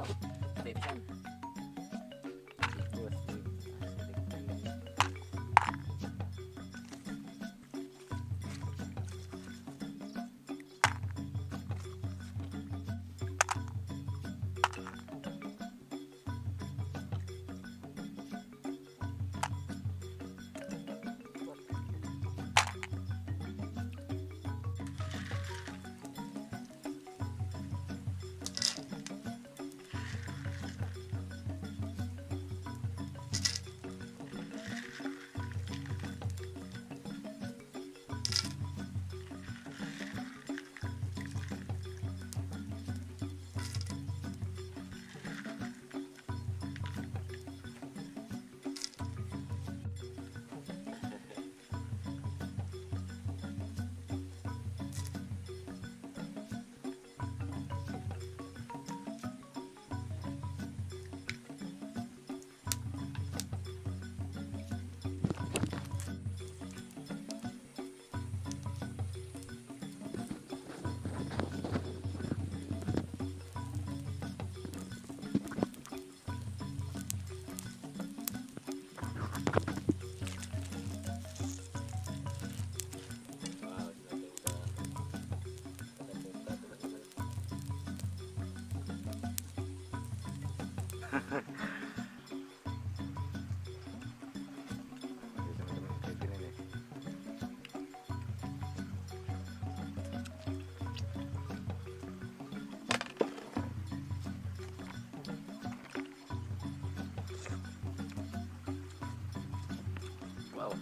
Wow, gede pisan. Bos, teman-teman kayak gini nih. Wow.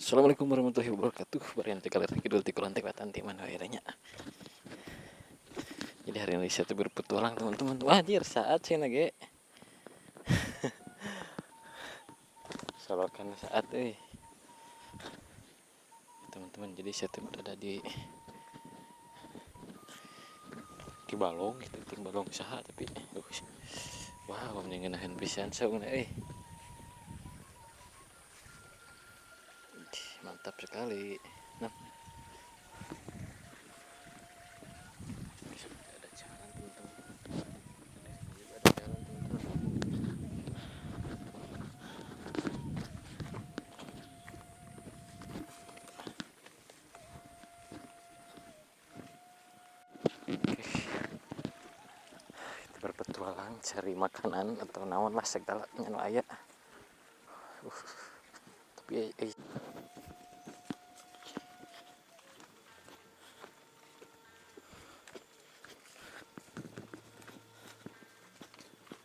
Assalamualaikum warahmatullahi wabarakatuh. Bari nanti kalian kidul ti kulantek watan ti mana airnya. Jadi hari ini saya tuh berpetualang teman-teman. Wah, anjir saat sih nage. Solokan saat teman-teman. Jadi saya tuh berada di balong gitu, ting balong saha tapi wow, menyenangkan pisan saungna mantap sekali. Nah, ada jalan teman-teman. Ada jalan teman-teman. Oke. Kita berpetualang cari makanan atau naon lah segala anu aya. Tapi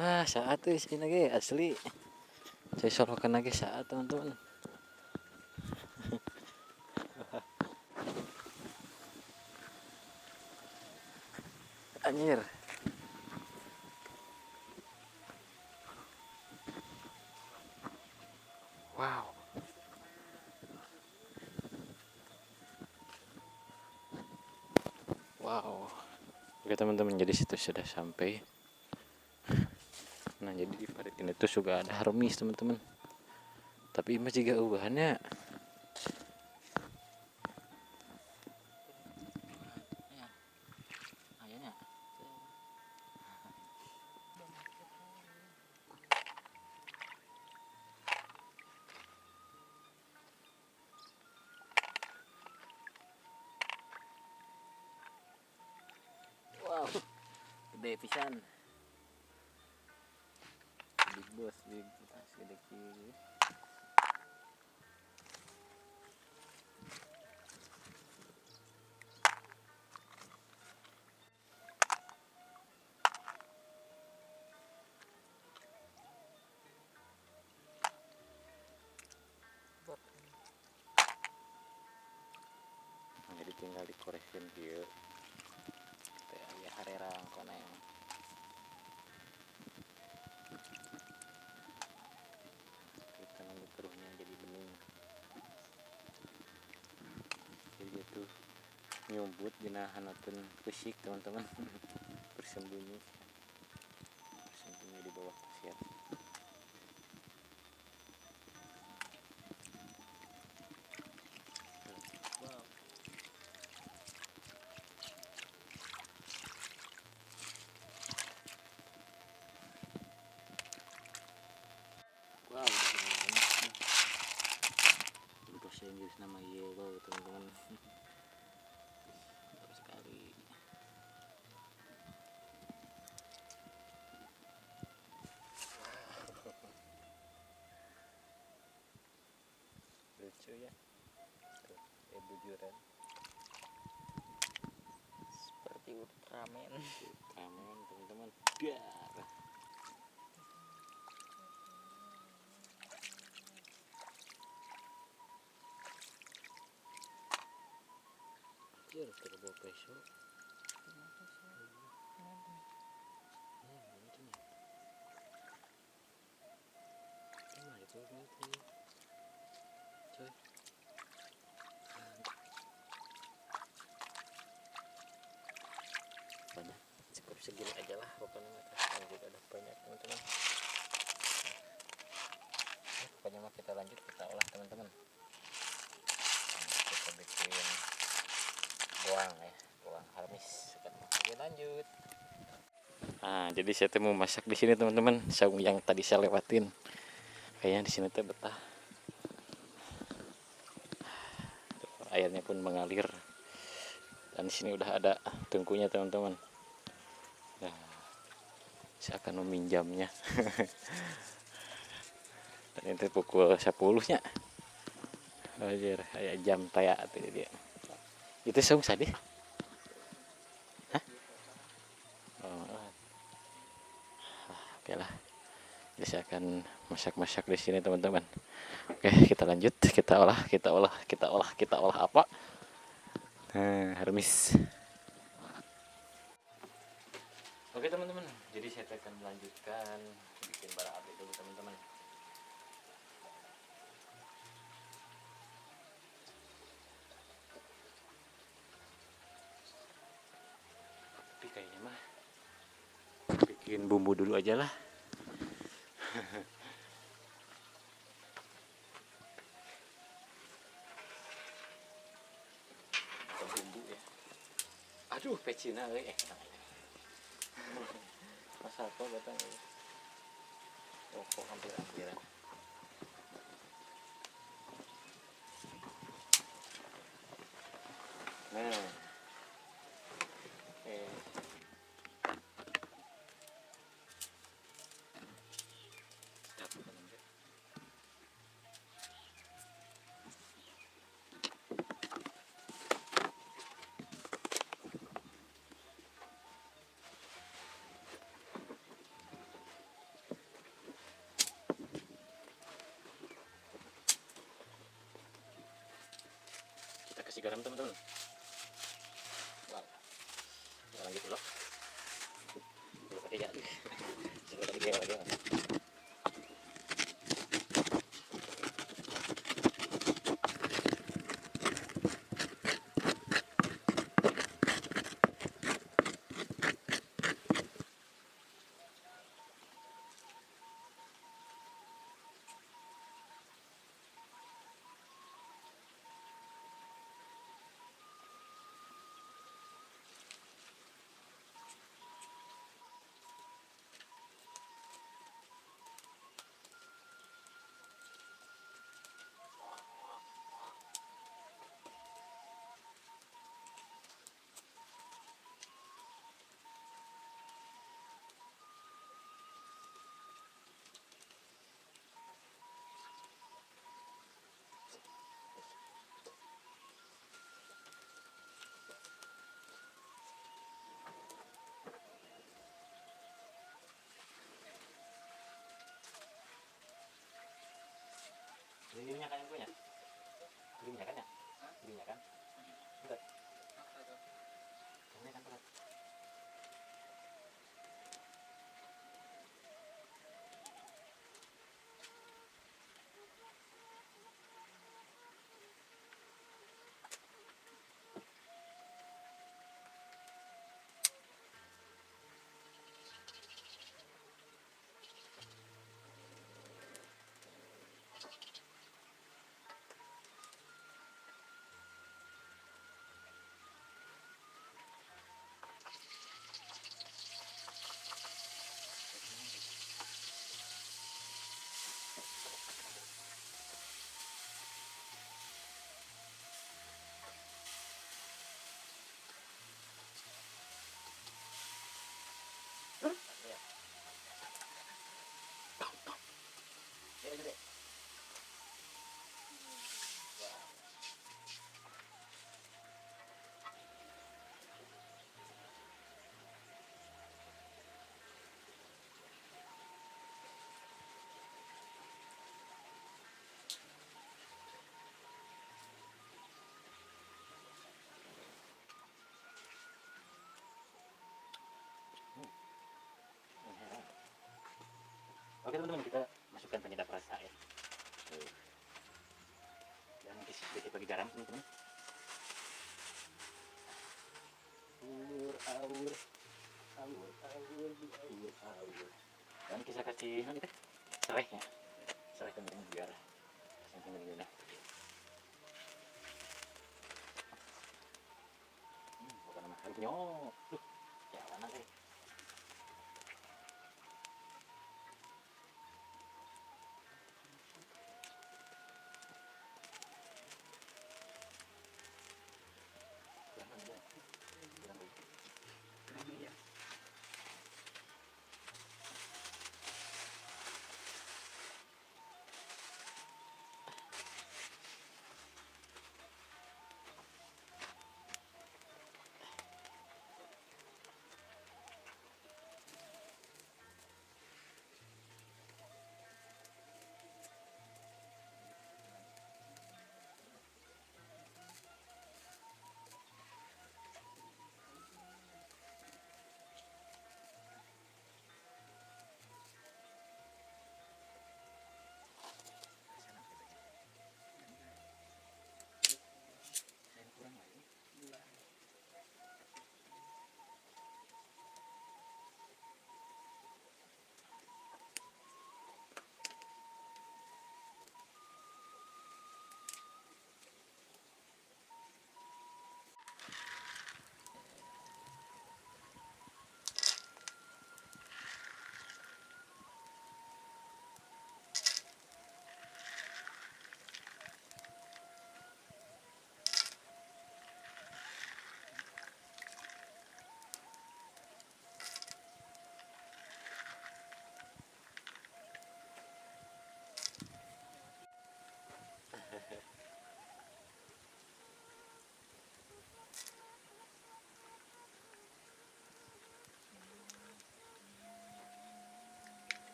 wah, saat sih lagi asli. Saya solokan lagi saat teman-teman. Anjir. Wow. Wow. Oke teman-teman, jadi situ sudah sampai. Nah, jadi di parit ini tuh juga ada Hermes teman-teman. Tapi masih gak ubahannya. Wow, gede pisan. Big boss, big gede kiri. Jadi tinggal dikoresin dia. Ya harerang koneng. Kita nunggu keruhnya jadi bening. Jadi gitu. nyumbut ginahanapun kusik teman-teman. bersembunyi di bawah pasir. Wow, bahasa Inggris nama yellow teman-teman. Bagus sekali. Lucu ya, tuh bujuran seperti Ultraman. teman-teman. Dar. Anjir, terbawa peso. Cukup segini aja lah pokoknya mah, juga ada banyak teman-teman. Pokoknya mah kita lanjut, kita olah teman-teman. Kita bikin goang ya, goang harmis. Oke, lanjut. Nah, jadi saya mau masak di sini teman-teman. Saung yang tadi saya lewatin, kayaknya di sini teh betah. Airnya pun mengalir, dan di sini udah ada tungkunya teman-teman. Nah, saya akan meminjamnya. Dan itu pukul 10 nya. Anjir, kayak jam taya tuh dia. Itu saung sadi. Hah? Oh, oke lah. Jadi saya akan masak-masak di sini teman-teman. Oke, kita lanjut, kita olah apa? Nah, harmis. Oke teman-teman, jadi saya akan melanjutkan bikin bara api dulu teman-teman. Tapi kayaknya mah bikin bumbu dulu aja lah. Bumbu ya. Aduh, pecina masa apa batang ini. Oh, kok hampir-hampiran. Nah, kita kasih garam teman-teman. Wow, lanjut dulu. Belum pakai jadi. Sudah lagi lagi. Ini kan yang punya. Belinya kan ya? Belinya kan? Berat. Ini kan berat. Oke teman-teman, kita masukkan penyedap rasa ya. Tuh. Dan sedikit lagi garam teman-teman. Aur. Dan kita kasih serai ya. Serai teman-teman biar teman-teman guna. Bukan nama harusnya. Duh, ya mana deh.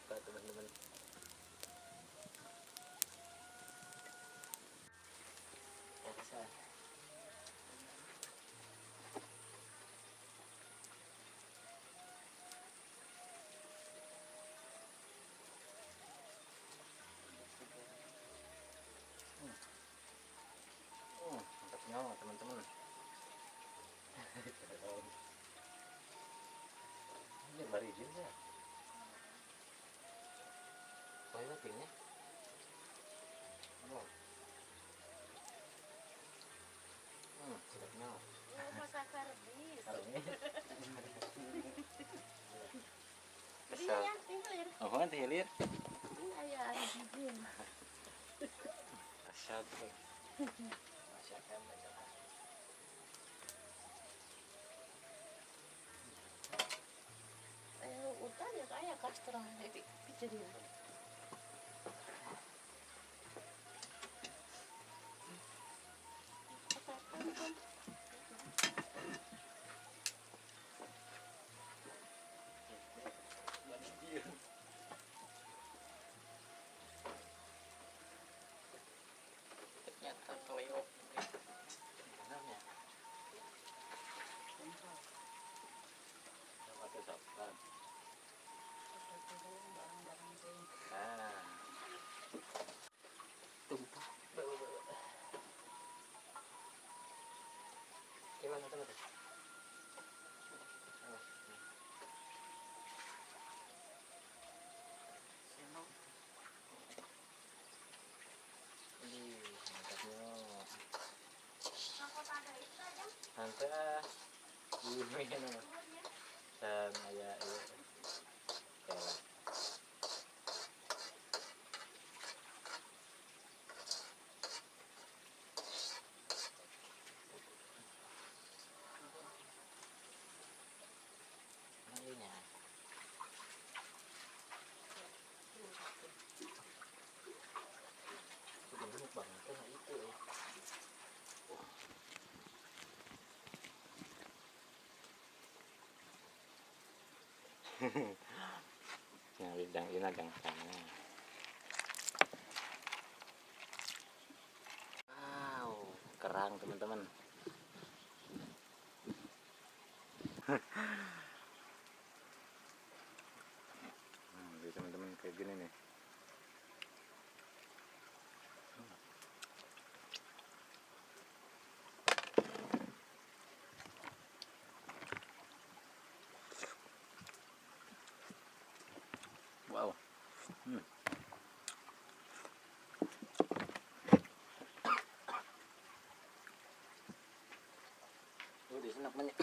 Teman-teman. Mantapnya teman-teman. Ini baru izin ya. Soalnya tingnya. Sedapnya. Masak kardis. Kesal. Iya, hilir. Oh, kan hilir. Iya, izin. Asal tuh. Masakan. Udah ya kayak kastra jadi pikirin. Ternyata keleo. Benarnya. Pakai sapan. Barang-barang nanti ini nama dan ya ya mainnya sudah gemuk banget kan itu ya. Nah, bidang ini yang sana. Wow, kerang teman-teman. Jadi teman-teman kayak gini nih. Wow. Udah senang banyak.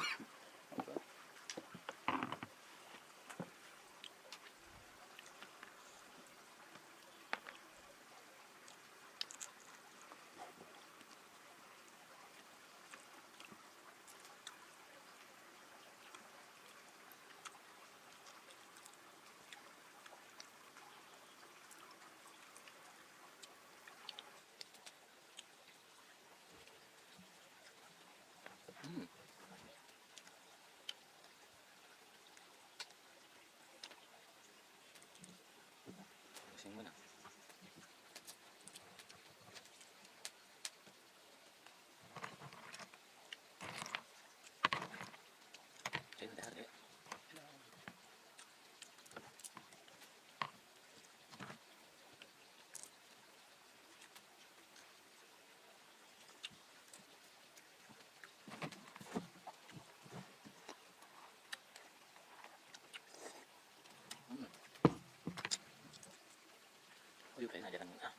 Pusing mana? Bentar ya. Uy, kayaknya ajaran ah.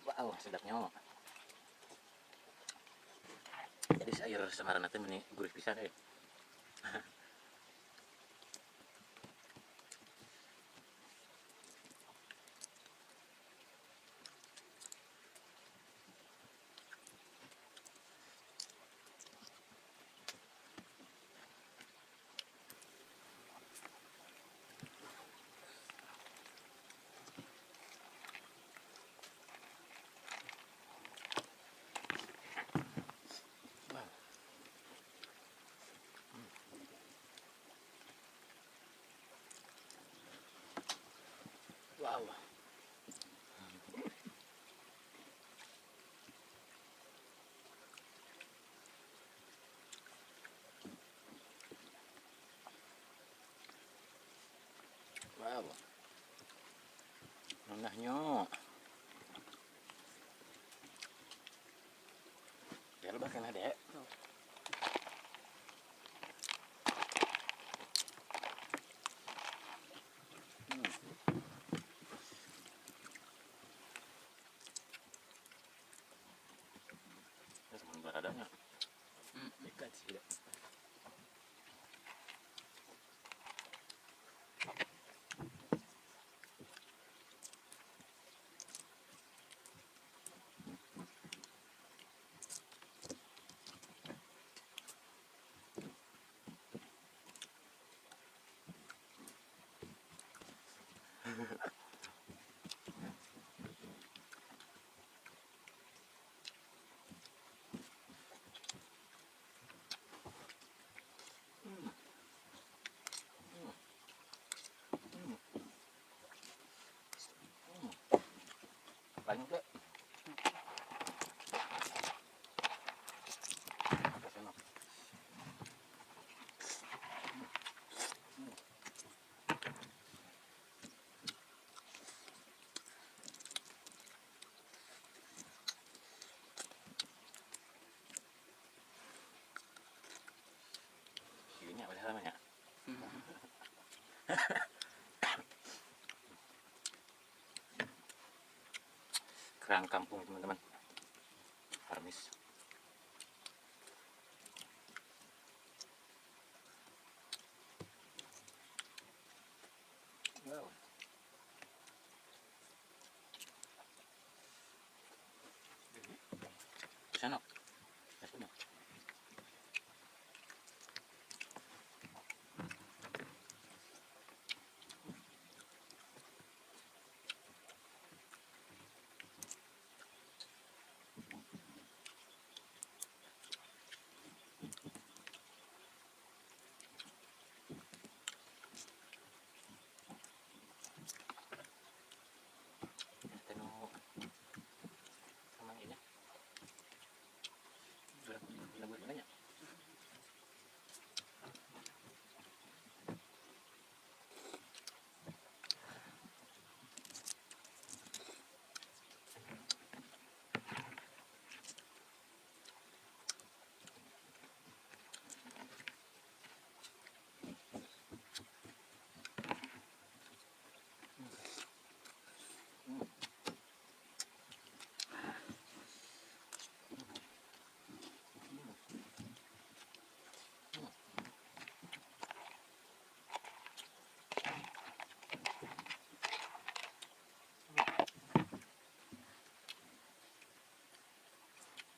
Wow, sedapnya. Jadi air samaran nanti meni gurih pisan ya. Wow. Wow. Nonahnya. Ya lu bahkan ada. Ya teman beradanya. Dekat sih. Lanjut deh. kerang kampung teman-teman. Harmis. Wow. Sana. Sana. Tengok sama ini. Sudah buat banyak.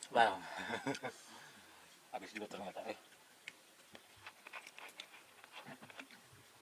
Wow. Habis dulu ternyata.